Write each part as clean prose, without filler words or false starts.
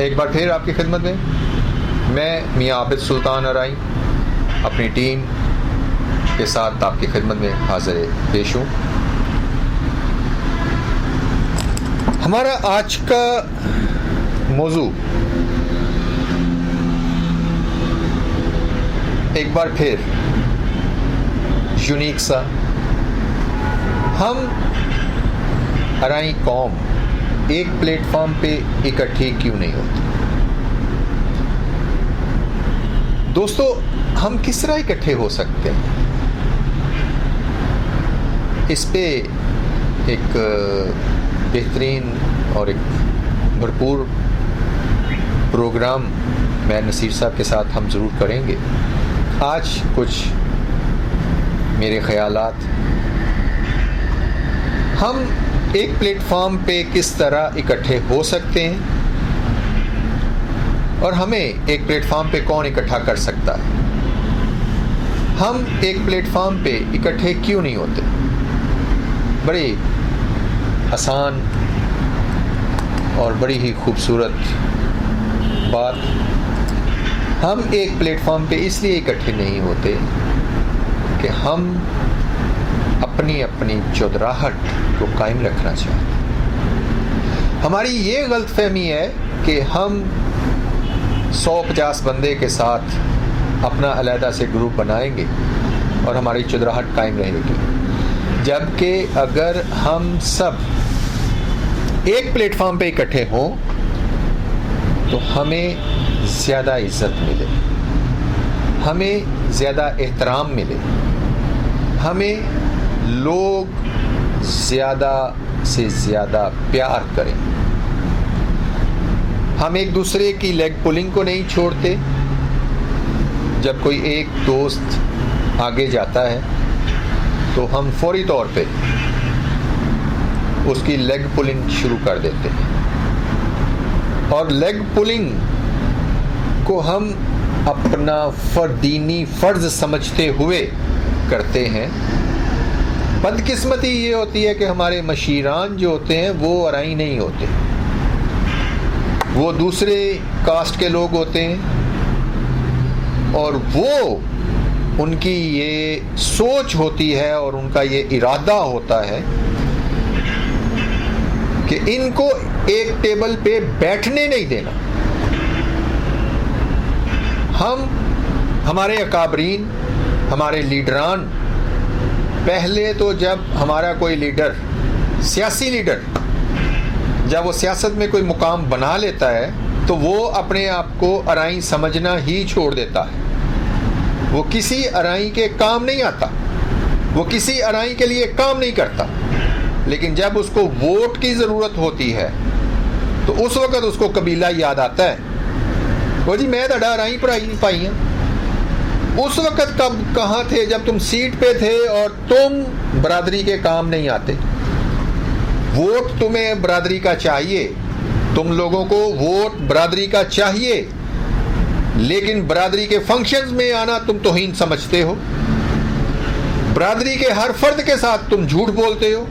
ایک بار پھر آپ کی خدمت میں میاں عابد سلطان ارائی اپنی ٹیم کے ساتھ آپ کی خدمت میں حاضر پیش ہوں. ہمارا آج کا موضوع ایک بار پھر یونیک سا. ہم ارائی قوم ایک پلیٹ فارم پہ اکٹھے کیوں نہیں ہوتے؟ دوستو، ہم کس طرح اکٹھے ہو سکتے ہیں؟ اس پہ ایک بہترین اور ایک بھرپور پروگرام میں نصیر صاحب کے ساتھ ہم ضرور کریں گے. آج کچھ میرے خیالات، ہم ایک پلیٹ فارم پہ کس طرح اکٹھے ہو سکتے ہیں اور ہمیں ایک پلیٹ فارم پہ کون اکٹھا کر سکتا ہے. ہم ایک پلیٹ فارم پہ اکٹھے کیوں نہیں ہوتے؟ بڑی آسان اور بڑی ہی خوبصورت بات. ہم ایک پلیٹ فارم پہ اس لیے اکٹھے نہیں ہوتے کہ ہم اپنی چودراہٹ کو قائم رکھنا چاہتے ہیں. ہماری یہ غلط فہمی ہے کہ ہم 150 بندے کے ساتھ اپنا علیحدہ سے گروپ بنائیں گے اور ہماری چودراہٹ قائم رہے گی، جبکہ اگر ہم سب ایک پلیٹ فارم پہ اکٹھے ہوں تو ہمیں زیادہ عزت ملے، ہمیں زیادہ احترام ملے، ہمیں لوگ زیادہ سے زیادہ پیار کریں. ہم ایک دوسرے کی لیگ پولنگ کو نہیں چھوڑتے. جب کوئی ایک دوست آگے جاتا ہے تو ہم فوری طور پہ اس کی لیگ پولنگ شروع کر دیتے ہیں، اور لیگ پولنگ کو ہم اپنا دینی فرض سمجھتے ہوئے کرتے ہیں. بدقسمتی یہ ہوتی ہے کہ ہمارے مشیران جو ہوتے ہیں وہ ارائی نہیں ہوتے، وہ دوسرے کاسٹ کے لوگ ہوتے ہیں، اور وہ ان کی یہ سوچ ہوتی ہے اور ان کا یہ ارادہ ہوتا ہے کہ ان کو ایک ٹیبل پہ بیٹھنے نہیں دینا. ہمارے اکابرین، ہمارے لیڈران، پہلے تو جب ہمارا کوئی لیڈر، سیاسی لیڈر، جب وہ سیاست میں کوئی مقام بنا لیتا ہے تو وہ اپنے آپ کو ارائی سمجھنا ہی چھوڑ دیتا ہے. وہ کسی ارائی کے کام نہیں آتا، وہ کسی ارائی کے لیے کام نہیں کرتا. لیکن جب اس کو ووٹ کی ضرورت ہوتی ہے تو اس وقت اس کو قبیلہ یاد آتا ہے. وہ جی میں تو ارائی پائی ہیں. اس وقت کب کہاں تھے جب تم سیٹ پہ تھے اور تم برادری کے کام نہیں آتے؟ ووٹ تمہیں برادری کا چاہیے، تم لوگوں کو ووٹ برادری کا چاہیے، لیکن برادری کے فنکشنز میں آنا تم توہین سمجھتے ہو. برادری کے ہر فرد کے ساتھ تم جھوٹ بولتے ہو،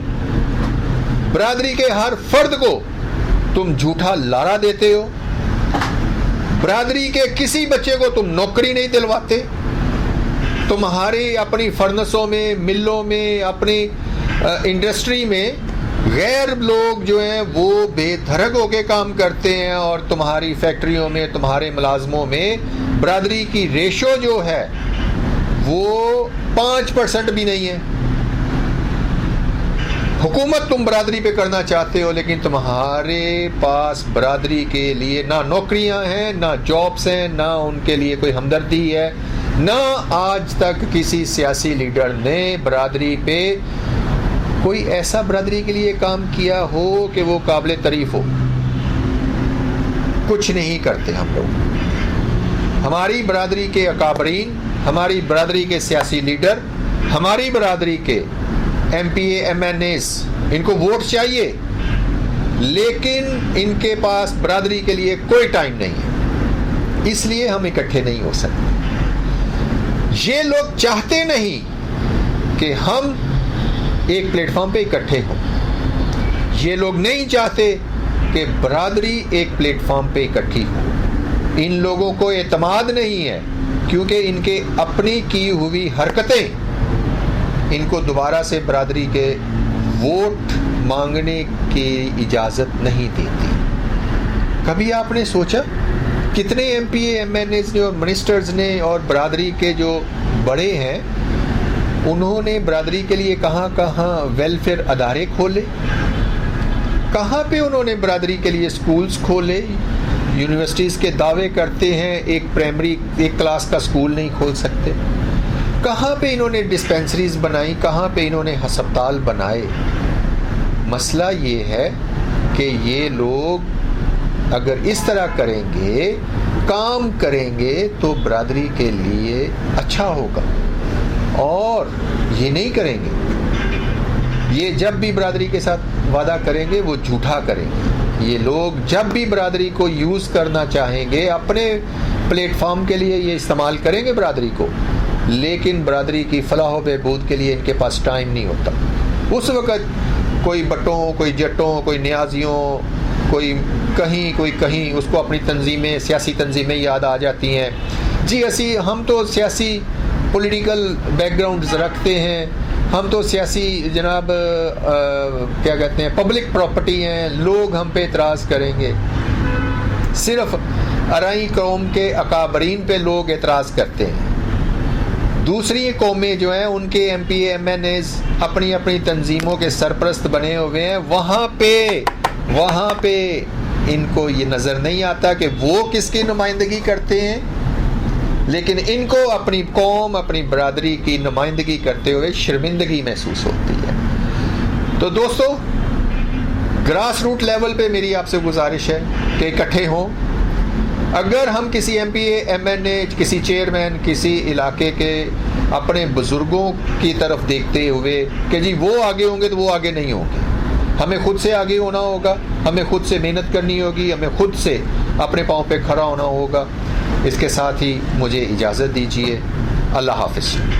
برادری کے ہر فرد کو تم جھوٹا لارا دیتے ہو، برادری کے کسی بچے کو تم نوکری نہیں دلواتے. تمہاری اپنی فرنسوں میں، ملوں میں، اپنی انڈسٹری میں غیر لوگ جو ہیں وہ بے دھڑک ہو کے کام کرتے ہیں، اور تمہاری فیکٹریوں میں، تمہارے ملازموں میں برادری کی ریشو جو ہے وہ 5% بھی نہیں ہے. حکومت تم برادری پہ کرنا چاہتے ہو، لیکن تمہارے پاس برادری کے لیے نہ نوکریاں ہیں، نہ جابس ہیں، نہ ان کے لیے کوئی ہمدردی ہے، نہ آج تک کسی سیاسی لیڈر نے برادری پہ کوئی ایسا برادری کے لیے کام کیا ہو کہ وہ قابل تعریف ہو. کچھ نہیں کرتے ہم لوگ. ہماری برادری کے اکابرین، ہماری برادری کے سیاسی لیڈر، ہماری برادری کے M P A, M N as, ان کو ووٹ چاہیے، لیکن ان کے پاس برادری کے لیے کوئی ٹائم نہیں ہے. اس لیے ہم اکٹھے نہیں ہو سکتے. یہ لوگ چاہتے نہیں کہ ہم ایک پلیٹ فارم پہ اکٹھے ہوں. یہ لوگ نہیں چاہتے کہ برادری ایک پلیٹ فارم پہ اکٹھی ہو. ان لوگوں کو اعتماد نہیں ہے کیونکہ ان کے اپنی کی ہوئی حرکتیں ان کو دوبارہ سے برادری کے ووٹ مانگنے کی اجازت نہیں دیتی. کبھی آپ نے سوچا کتنے M P A M N As نے اور منسٹرز نے اور برادری کے جو بڑے ہیں انہوں نے برادری کے لیے کہاں کہاں ویلفیئر ادارے کھولے, کہاں پہ انہوں نے برادری کے لیے سکولز کھولے. یونیورسٹیز کے دعوے کرتے ہیں ایک پرائمری ایک کلاس کا سکول نہیں کھول سکتے. کہاں پہ انہوں نے ڈسپینسریز بنائی, کہاں پہ انہوں نے ہسپتال بنائے. مسئلہ یہ ہے کہ یہ لوگ اگر اس طرح کریں گے, کام کریں گے تو برادری کے لیے اچھا ہوگا, اور یہ نہیں کریں گے. یہ جب بھی برادری کے ساتھ وعدہ کریں گے وہ جھوٹا کریں گے. یہ لوگ جب بھی برادری کو یوز کرنا چاہیں گے اپنے پلیٹ فارم کے لیے یہ استعمال کریں گے برادری کو, لیکن برادری کی فلاح و بہبود کے لیے ان کے پاس ٹائم نہیں ہوتا. اس وقت کوئی بٹوں, کوئی جٹوں, کوئی نیازیوں, کوئی کہیں اس کو اپنی تنظیمیں, سیاسی تنظیمیں یاد آ جاتی ہیں. جی ہم تو سیاسی پولیٹیکل بیک گراؤنڈز رکھتے ہیں, ہم تو سیاسی جناب کیا کہتے ہیں پبلک پراپرٹی ہیں, لوگ ہم پہ اعتراض کریں گے. صرف ارائی قوم کے اکابرین پہ لوگ اعتراض کرتے ہیں. دوسری قومیں جو ہیں ان کے M P A M N As اپنی اپنی تنظیموں کے سرپرست بنے ہوئے ہیں. وہاں پہ ان کو یہ نظر نہیں آتا کہ وہ کس کی نمائندگی کرتے ہیں, لیکن ان کو اپنی قوم, اپنی برادری کی نمائندگی کرتے ہوئے شرمندگی محسوس ہوتی ہے. تو دوستو, گراس روٹ لیول پہ میری آپ سے گزارش ہے کہ اکٹھے ہوں. اگر ہم کسی M P A M N A, کسی چیئرمین, کسی علاقے کے اپنے بزرگوں کی طرف دیکھتے ہوئے کہ جی وہ آگے ہوں گے تو وہ آگے نہیں ہوں گے, ہمیں خود سے آگے ہونا ہوگا, ہمیں خود سے محنت کرنی ہوگی, ہمیں خود سے اپنے پاؤں پہ کھڑا ہونا ہوگا. اس کے ساتھ ہی مجھے اجازت دیجیے. اللہ حافظ.